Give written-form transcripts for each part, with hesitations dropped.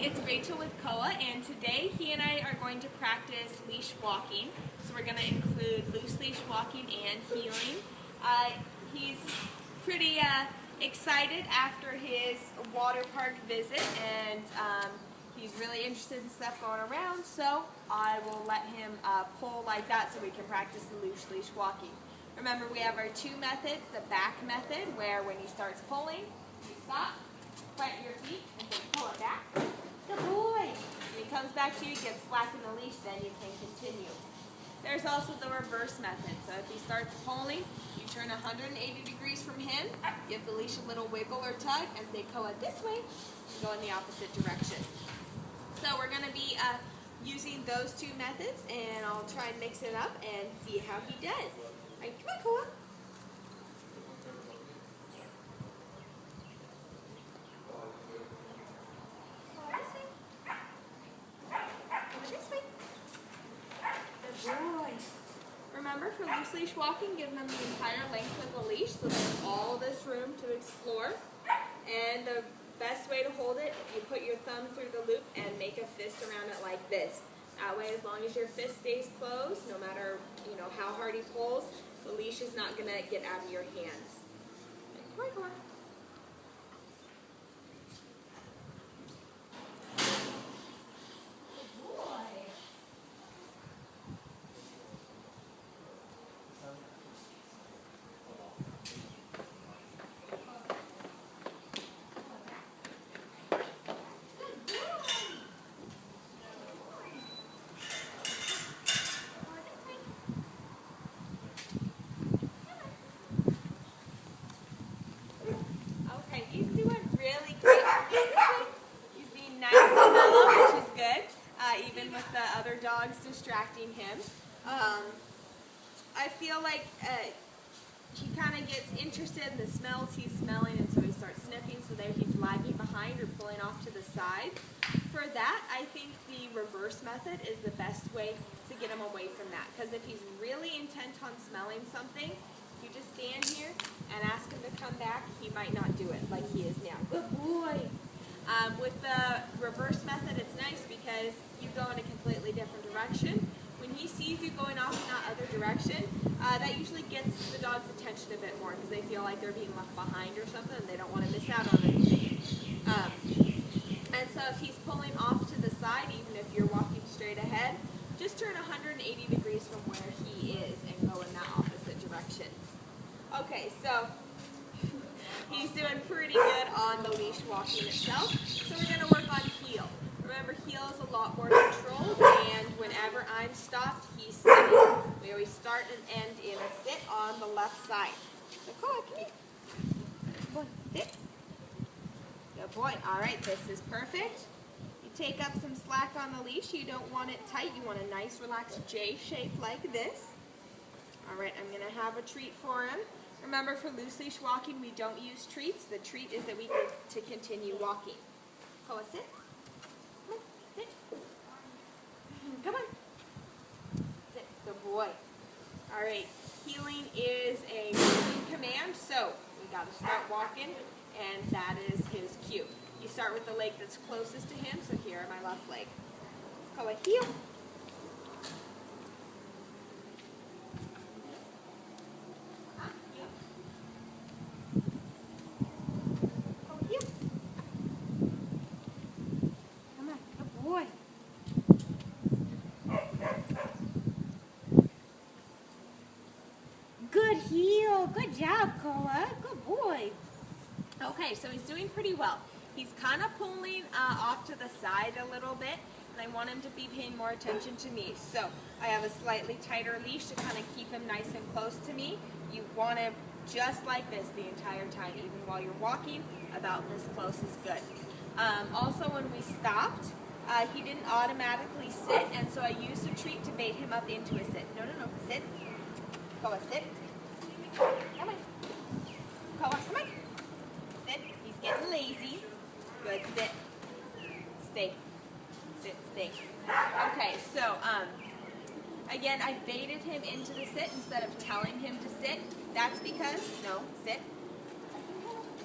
It's Rachel with Koa, and today he and I are going to practice leash walking. So we're going to include loose leash walking and heeling. He's pretty excited after his water park visit, and he's really interested in stuff going around, so I will let him pull like that so we can practice the loose leash walking. Remember, we have our two methods, the back method, where when he starts pulling, you stop, plant your feet, and then pull it back. Good boy. When he comes back to you, gets slack in the leash, then you can continue. There's also the reverse method. So if he starts pulling, you turn 180 degrees from him, give the leash a little wiggle or tug, and say, Koa, this way, and go in the opposite direction. So we're going to be using those two methods, and I'll try and mix it up and see how he does. All right, come on, Koa. Remember, for loose leash walking, give them the entire length of the leash so there's all this room to explore. And the best way to hold it, you put your thumb through the loop and make a fist around it like this. That way, as long as your fist stays closed, no matter how hard he pulls, the leash is not going to get out of your hands. Come on, come on. Even with the other dogs distracting him. I feel like he kind of gets interested in the smells he's smelling, and so he starts sniffing, so there he's lagging behind or pulling off to the side. For that, I think the reverse method is the best way to get him away from that, because if he's really intent on smelling something, if you just stand here and ask him to come back, he might not do it like he is now. Good boy! With the reverse method, it's nice because you go in a completely different direction. When he sees you going off in that other direction, that usually gets the dog's attention a bit more because they feel like they're being left behind or something and they don't want to miss out on anything. And so if he's pulling off to the side, even if you're walking straight ahead, just turn 180 degrees from where he is and go in that opposite direction. Okay, so he's doing pretty good on the leash walking itself, so we're going to work on heel. Remember, heel is a lot more controlled, and whenever I'm stopped, he's sitting. We always start and end in a sit on the left side. So, come here. Good boy, sit. Good boy. All right, this is perfect. You take up some slack on the leash. You don't want it tight. You want a nice, relaxed J shape like this. All right, I'm going to have a treat for him. Remember, for loose leash walking, we don't use treats. The treat is that we get to continue walking. Koa, sit. Come on, sit. Come on. Sit. Good boy. All right, heeling is a moving command, so we got to start walking, and that is his cue. You start with the leg that's closest to him, so here on my left leg. Koa, heel. Good heel. Good job, Koa. Good boy. Okay, so he's doing pretty well. He's kind of pulling off to the side a little bit, and I want him to be paying more attention to me. So I have a slightly tighter leash to kind of keep him nice and close to me. You want him just like this the entire time, even while you're walking. About this close is good. Also, when we stopped, he didn't automatically sit, and so I used a treat to bait him up into a sit. No, sit. Koa, sit. Come on. Koa, come on. Sit. He's getting lazy. Good, sit. Stay. Sit, stay. Okay, so, again, I baited him into the sit instead of telling him to sit. That's because, no, sit.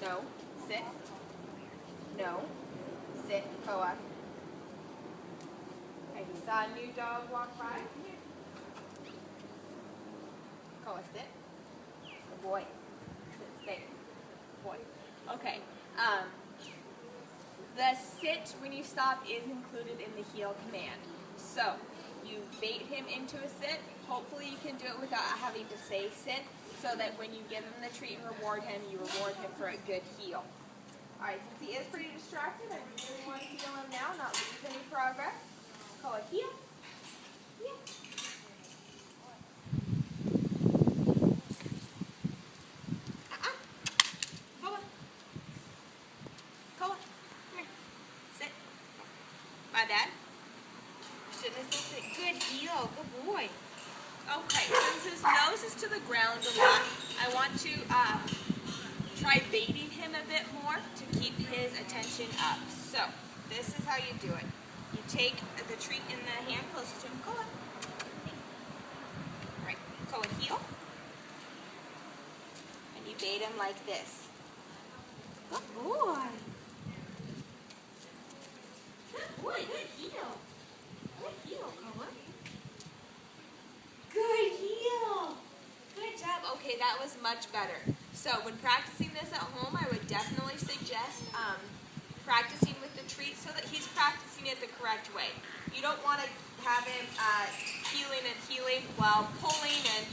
No, sit. No, sit, Koa. new dog walk by. Come here. Koa, sit. Good boy. Sit, stay. Good boy. Okay. The sit when you stop is included in the heel command. So you bait him into a sit. Hopefully you can do it without having to say sit, so that when you give him the treat and reward him, you reward him for a good heel. Alright, since he is pretty distracted, I really want to heel him now, not lose any progress. Call it heel. Heel. Koa. Koa. Come here. Sit. My bad. Shouldn't have said sit. Good heel. Good boy. Okay, since his nose is to the ground a lot, I want to try baiting him a bit more to keep his attention up. So, this is how you do it. You take the treat in the hand closest to him. Koa. Right. Koa, heel. And you bait him like this. Good boy. Good boy. Good heel. Good heel, Koa. Good heel. Good job. Okay, that was much better. So when practicing this at home, I would definitely suggest practicing with the treat so that he's practicing it the correct way. You don't want to have him heeling while pulling and,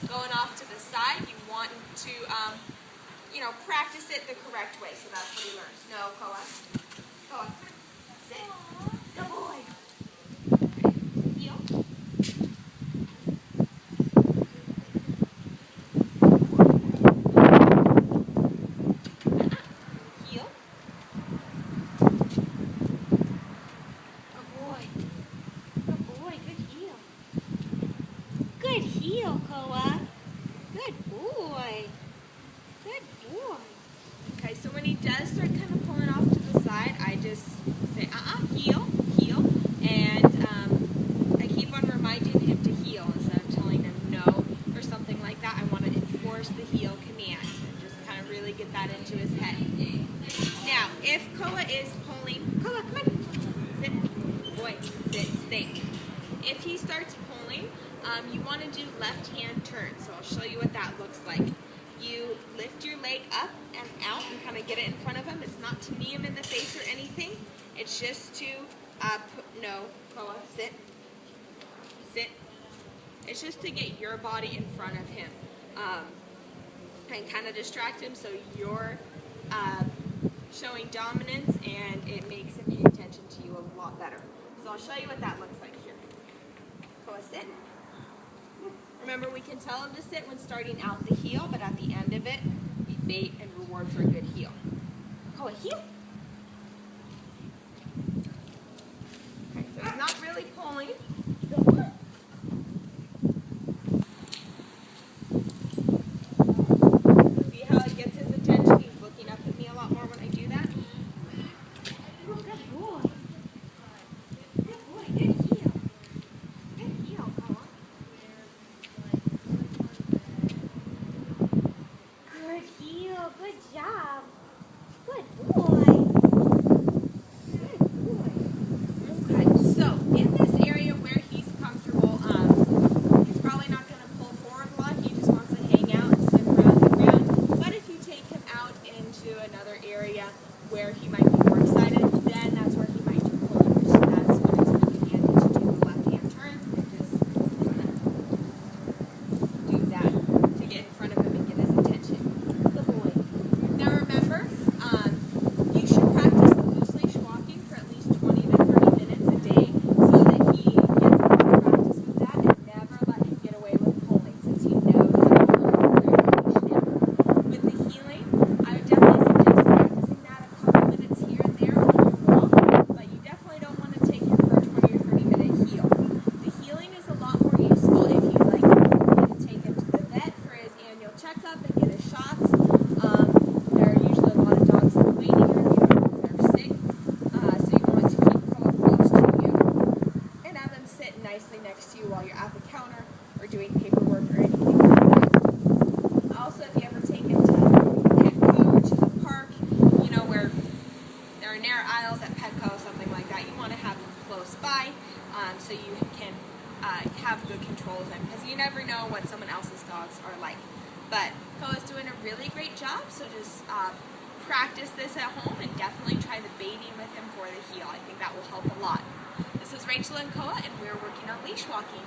going off to the side. You want him to, practice it the correct way. So that's what he learns. No, Koa. Koa. Sit. Good boy. Heel. Good heel, Koa. Good boy. Good boy. Okay, so when he does start kind of pulling off to the side, I just say, heel, heel, and I keep on reminding him to heel instead of telling him no or something like that. I want to enforce the heel command and just kind of really get that into his head. Now, if Koa is pulling, Koa, come on, sit, boy, sit, stay. If he starts pulling, you want to do left-hand turn, so I'll show you what that looks like. You lift your leg up and out and kind of get it in front of him. It's not to knee him in the face or anything. It's just to, Koa, sit, sit. It's just to get your body in front of him and kind of distract him so you're showing dominance and it makes him pay attention to you a lot better. So I'll show you what that looks like here. Koa, sit. Remember, we can tell him to sit when starting out the heel, but at the end of it, we bait and reward for a good heel. Koa, heel. Okay, so he's not really pulling. See how it gets his attention? He's looking up at me a lot more when I do that. Oh, good boy. Good boy. Good heel. Good heel, Koa. Good heel. Good job. Good boy. Good boy. Okay, so in this area where he's comfortable, he's probably not going to pull forward a lot. He just wants to hang out and sit around the ground. But if you take him out into another area where he might be more excited, then that's where he might do pulling, which that's when it's really handy to do the left-hand turn and just do that to get in front of him and get his attention. Good boy. Now remember, you should practice the loose leash walking for at least 20 to 30 minutes a day so that he gets practice with that and never let him get away with pulling since he knows how to pull very leash now. With the healing, I would definitely suggest practicing that a couple minutes here and there on your walk, but you definitely don't want to take him for a 20 or 30 minute heel. The healing is a lot more useful if you like to take him to the vet for his annual checkup and get his shots. There are usually a lot of dogs in the waiting room, if they're sick, so you want to keep Koa close to you and have them sit nicely next to you while you're at the counter or doing paperwork or anything like that. Also, if you ever take him to Petco or to the park, where there are narrow aisles sales at Petco, something like that, you want to have them close by so you can have good control of them, because you never know what someone else's dogs are like. But Koa's doing a really great job, so just practice this at home and definitely try the baiting with him for the heel. I think that will help a lot. This is Rachel and Koa, and we're working on leash walking.